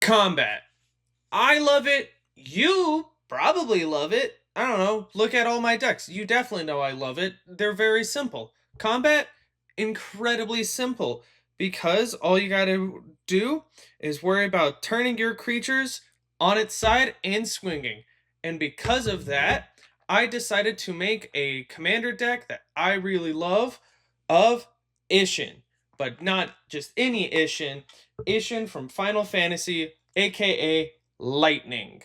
Combat. I love it. You probably love it. I don't know. Look at all my decks. You definitely know I love it. They're very simple. Combat, incredibly simple because all you gotta do is worry about turning your creatures on its side and swinging. And because of that, I decided to make a commander deck that I really love of Isshin. But not just any Isshin, Isshin from Final Fantasy, aka Lightning.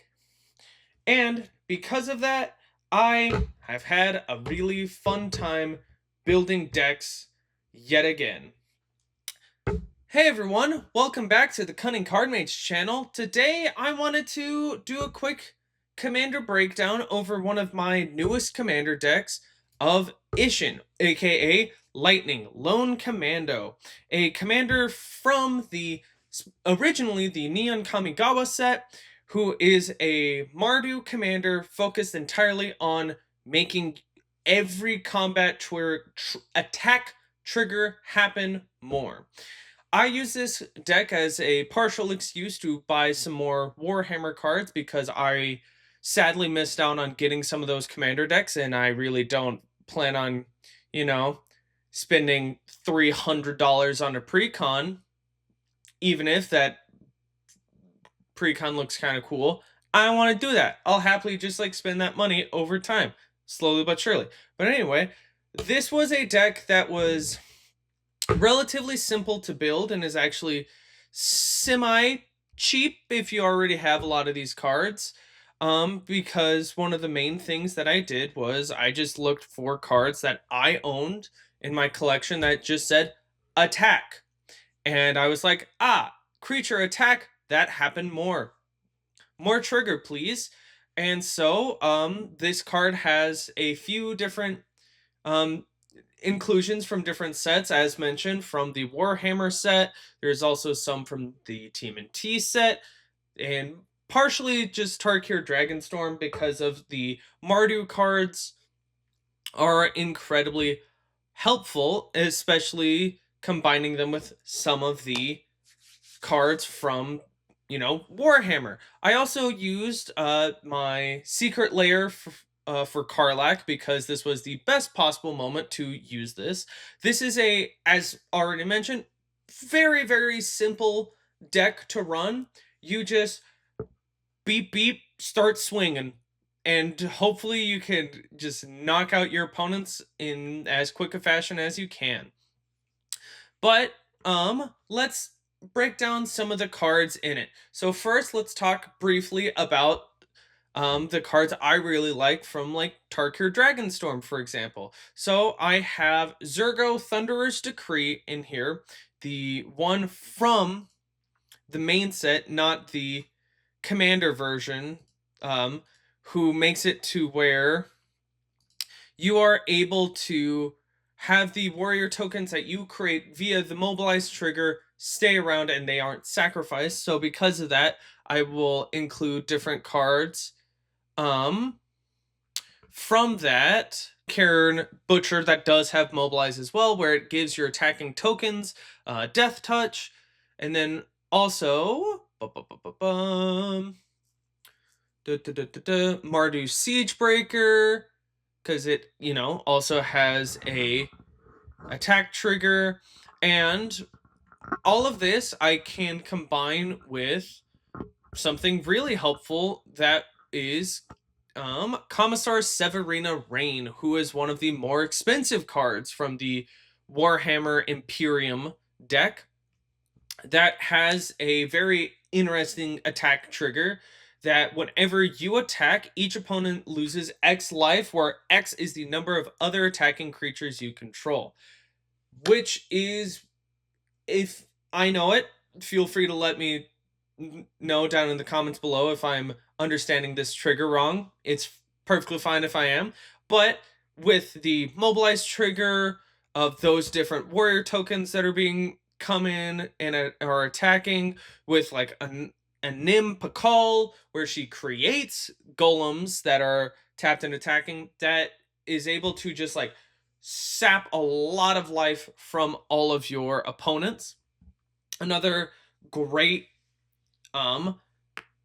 And because of that, I have had a really fun time building decks yet again. Hey everyone, welcome back to the Cunning Card Mage channel. Today I wanted to do a quick commander breakdown over one of my newest commander decks of Isshin, aka Lightning Lone Commando, a commander from the originally the Neon Kamigawa set, who is a Mardu commander focused entirely on making every combat attack trigger happen more. I use this deck as a partial excuse to buy some more Warhammer cards because I sadly missed out on getting some of those commander decks, and I really don't plan on, you know, spending $300 on a precon, even if that precon looks kind of cool. I don't want to do that. I'll happily just like spend that money over time, slowly but surely. But anyway, this was a deck that was relatively simple to build and is actually semi cheap if you already have a lot of these cards. Because one of the main things that I did was I just looked for cards that I owned in my collection that just said attack. And I was like, creature attack, that happened more. More trigger, please. And so this card has a few different um, inclusions from different sets, as mentioned, from the Warhammer set. There's also some from the TMNT set, and partially just Tarkir Dragonstorm because of the Mardu cards are incredibly helpful, especially combining them with some of the cards from Warhammer. I also used my secret layer for Karlak because this was the best possible moment to use this. This is as already mentioned, very simple deck to run. You just beep beep, start swinging, and hopefully you can just knock out your opponents in as quick a fashion as you can. But let's break down some of the cards in it. So first, let's talk briefly about the cards I really like from like Tarkir Dragonstorm, for example. So I have Zurgo Thunderer's Decree in here, the one from the main set, not the commander version, who makes it to where you are able to have the warrior tokens that you create via the mobilize trigger stay around and they aren't sacrificed. So because of that, I will include different cards from that. Cairn Butcher that does have mobilize as well, where it gives your attacking tokens death touch, and then also Mardu Siegebreaker, because it also has a attack trigger, and all of this I can combine with something really helpful that is Commissar Severina Rain, who is one of the more expensive cards from the Warhammer Imperium deck that has a very interesting attack trigger that whenever you attack, each opponent loses X life, where X is the number of other attacking creatures you control. Which is, if I know it, feel free to let me know down in the comments below if I'm understanding this trigger wrong. It's perfectly fine if I am. But with the mobilize trigger of those different warrior tokens that are being come in and are attacking, with like a Nim Pakal, where she creates golems that are tapped and attacking, that is able to just like sap a lot of life from all of your opponents. Another great Um,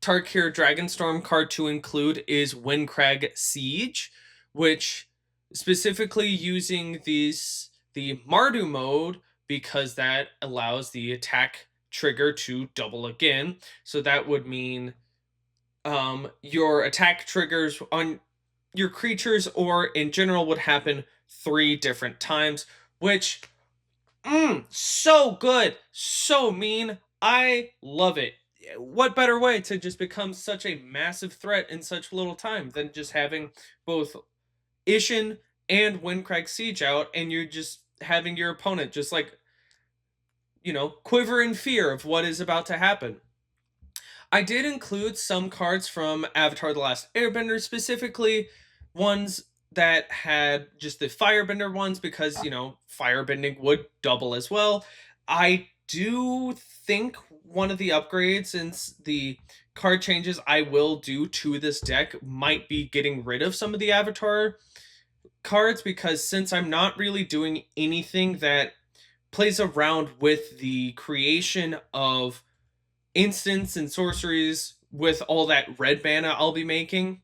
Tarkir Dragonstorm card to include is Windcrag Siege, which specifically using the Mardu mode because that allows the attack trigger to double again. So that would mean your attack triggers on your creatures or in general would happen 3 different times, which so good, so mean. I love it. What better way to just become such a massive threat in such little time than just having both Isshin and Windcrag Siege out, and you're just having your opponent just like, quiver in fear of what is about to happen. I did include some cards from Avatar The Last Airbender, specifically ones that had just the firebender ones because, firebending would double as well. I do think one of the upgrades and the card changes I will do to this deck might be getting rid of some of the Avatar cards because since I'm not really doing anything that plays around with the creation of instants and sorceries with all that red mana I'll be making,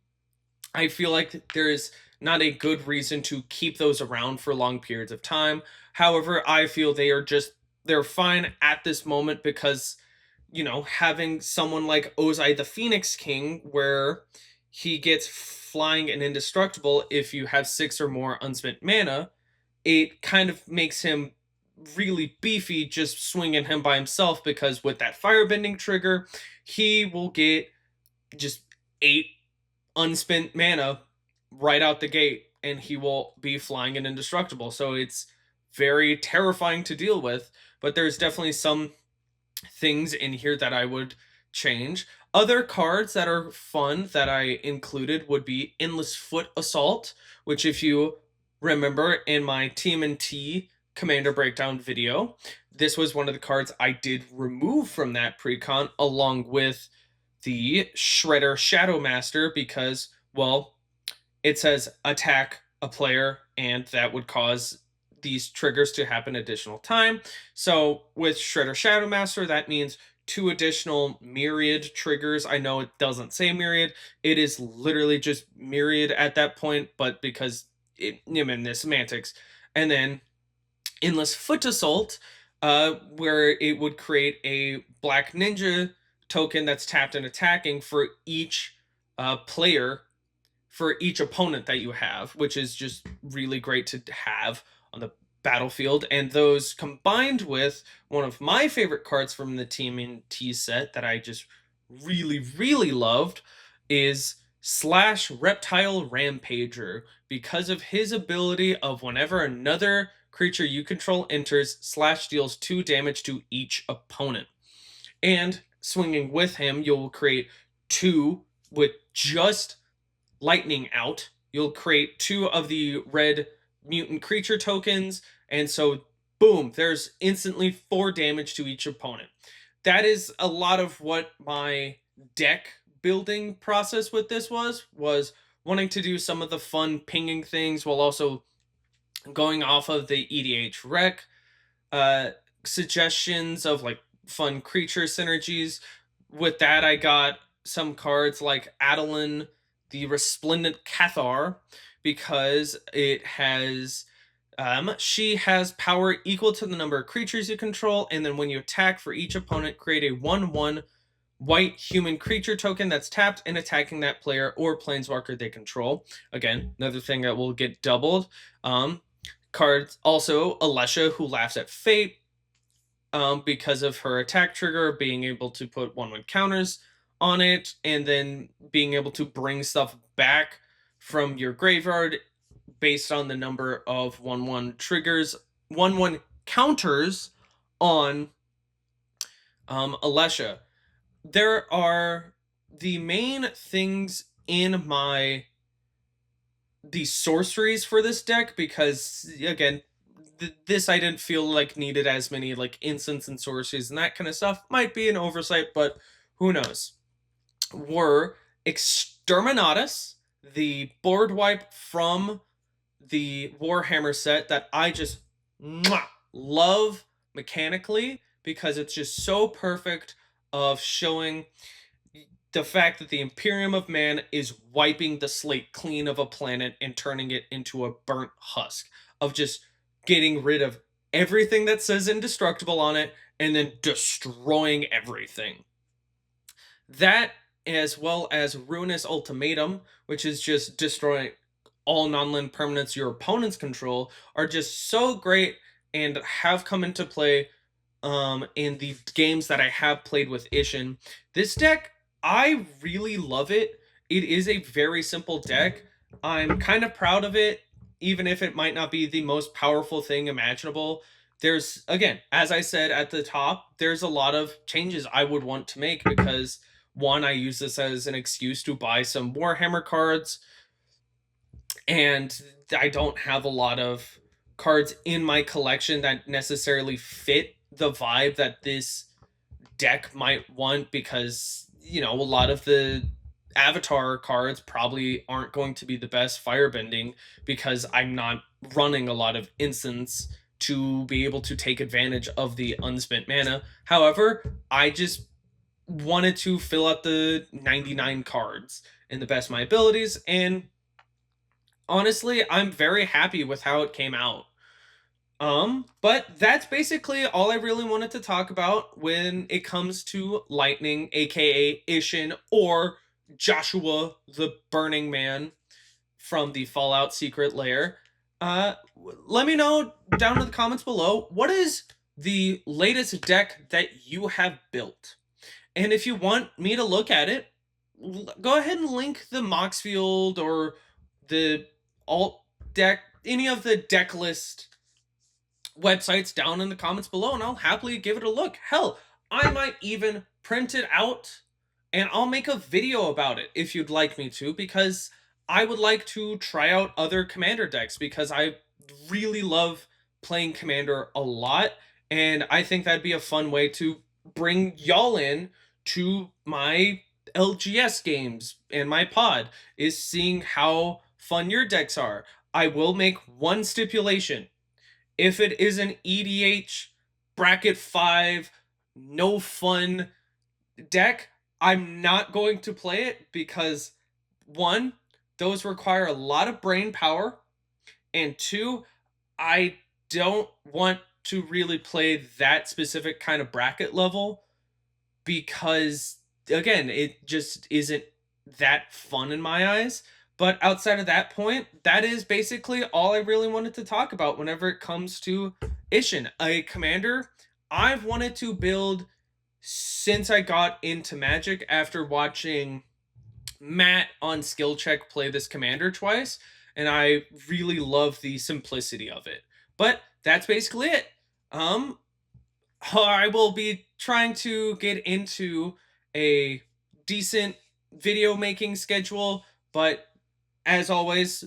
I feel like there's not a good reason to keep those around for long periods of time. However, I feel they're fine at this moment because having someone like Ozai the Phoenix King where he gets flying and indestructible if you have 6 or more unspent mana, it kind of makes him really beefy just swinging him by himself because with that firebending trigger, he will get just 8 unspent mana right out the gate and he will be flying and indestructible. So it's very terrifying to deal with, but there's definitely some things in here that I would change. Other cards that are fun that I included would be Endless Foot Assault, which if you remember in my TMNT Commander Breakdown video, this was one of the cards I did remove from that precon along with the Shredder Shadow Master because, well, it says attack a player and that would cause these triggers to happen additional time. So with Shredder Shadow Master, that means 2 additional myriad triggers. I know it doesn't say myriad. It is literally just myriad at that point, but because the semantics. And then Endless Foot Assault, where it would create a Black Ninja token that's tapped and attacking for each player, for each opponent that you have, which is just really great to have on the battlefield. And those combined with one of my favorite cards from the TMNT set that I just really, really loved is Slash Reptile Rampager because of his ability of whenever another creature you control enters, Slash deals 2 damage to each opponent. And swinging with him, you'll create 2 with just lightning out. You'll create 2 of the red mutant creature tokens, and so boom, there's instantly 4 damage to each opponent. That is a lot of what my deck building process with this was wanting to do some of the fun pinging things while also going off of the EDH rec suggestions of like fun creature synergies. With that, I got some cards like Adeline, the Resplendent Cathar, because it has she has power equal to the number of creatures you control, and then when you attack for each opponent, create a 1/1 white human creature token that's tapped and attacking that player or planeswalker they control. Again, another thing that will get doubled. Cards also Alesha, who laughs at fate, because of her attack trigger, being able to put 1/1 counters on it, and then being able to bring stuff back from your graveyard based on the number of 1/1 triggers, 1/1 counters on Alesha. There are the main things in the sorceries for this deck because again this I didn't feel like needed as many like instants and sorceries and that kind of stuff. Might be an oversight, but who knows. Were Exterminatus, the board wipe from the Warhammer set that I just love mechanically because it's just so perfect of showing the fact that the Imperium of Man is wiping the slate clean of a planet and turning it into a burnt husk, of just getting rid of everything that says indestructible on it and then destroying everything. That, as well as Ruinous Ultimatum, which is just destroying all non-land permanents your opponents control, are just so great and have come into play in the games that I have played with Isshin. This deck, I really love it. It is a very simple deck. I'm kind of proud of it, even if it might not be the most powerful thing imaginable. There's, again, as I said at the top, there's a lot of changes I would want to make because one, I use this as an excuse to buy some Warhammer cards, and I don't have a lot of cards in my collection that necessarily fit the vibe that this deck might want, because a lot of the avatar cards probably aren't going to be the best firebending because I'm not running a lot of instants to be able to take advantage of the unspent mana. However, I just wanted to fill out the 99 cards in the best of my abilities, and honestly, I'm very happy with how it came out. But that's basically all I really wanted to talk about when it comes to Lightning, aka Isshin, or Joshua the Burning Man from the Fallout Secret Lair. Let me know down in the comments below, what is the latest deck that you have built? And if you want me to look at it, go ahead and link the Moxfield or the alt deck, any of the deck list websites down in the comments below, and I'll happily give it a look. Hell, I might even print it out and I'll make a video about it if you'd like me to, because I would like to try out other Commander decks because I really love playing Commander a lot, and I think that'd be a fun way to bring y'all in to my LGS games and my pod, is seeing how fun your decks are. I will make one stipulation. If it is an EDH bracket 5 no fun deck, I'm not going to play it because one, those require a lot of brain power, and two, I don't want to really play that specific kind of bracket level because, again, it just isn't that fun in my eyes. But outside of that point, that is basically all I really wanted to talk about whenever it comes to Isshin, a commander I've wanted to build since I got into Magic after watching Matt on Skill Check play this commander twice, and I really love the simplicity of it. But that's basically it. Um, I will be trying to get into a decent video making schedule, but as always,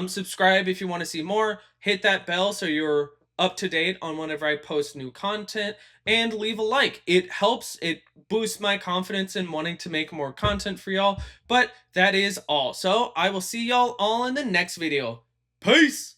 subscribe if you want to see more. Hit that bell so you're up to date on whenever I post new content, and leave a like. It helps, it boosts my confidence in wanting to make more content for y'all. But that is all. So I will see y'all all in the next video. Peace!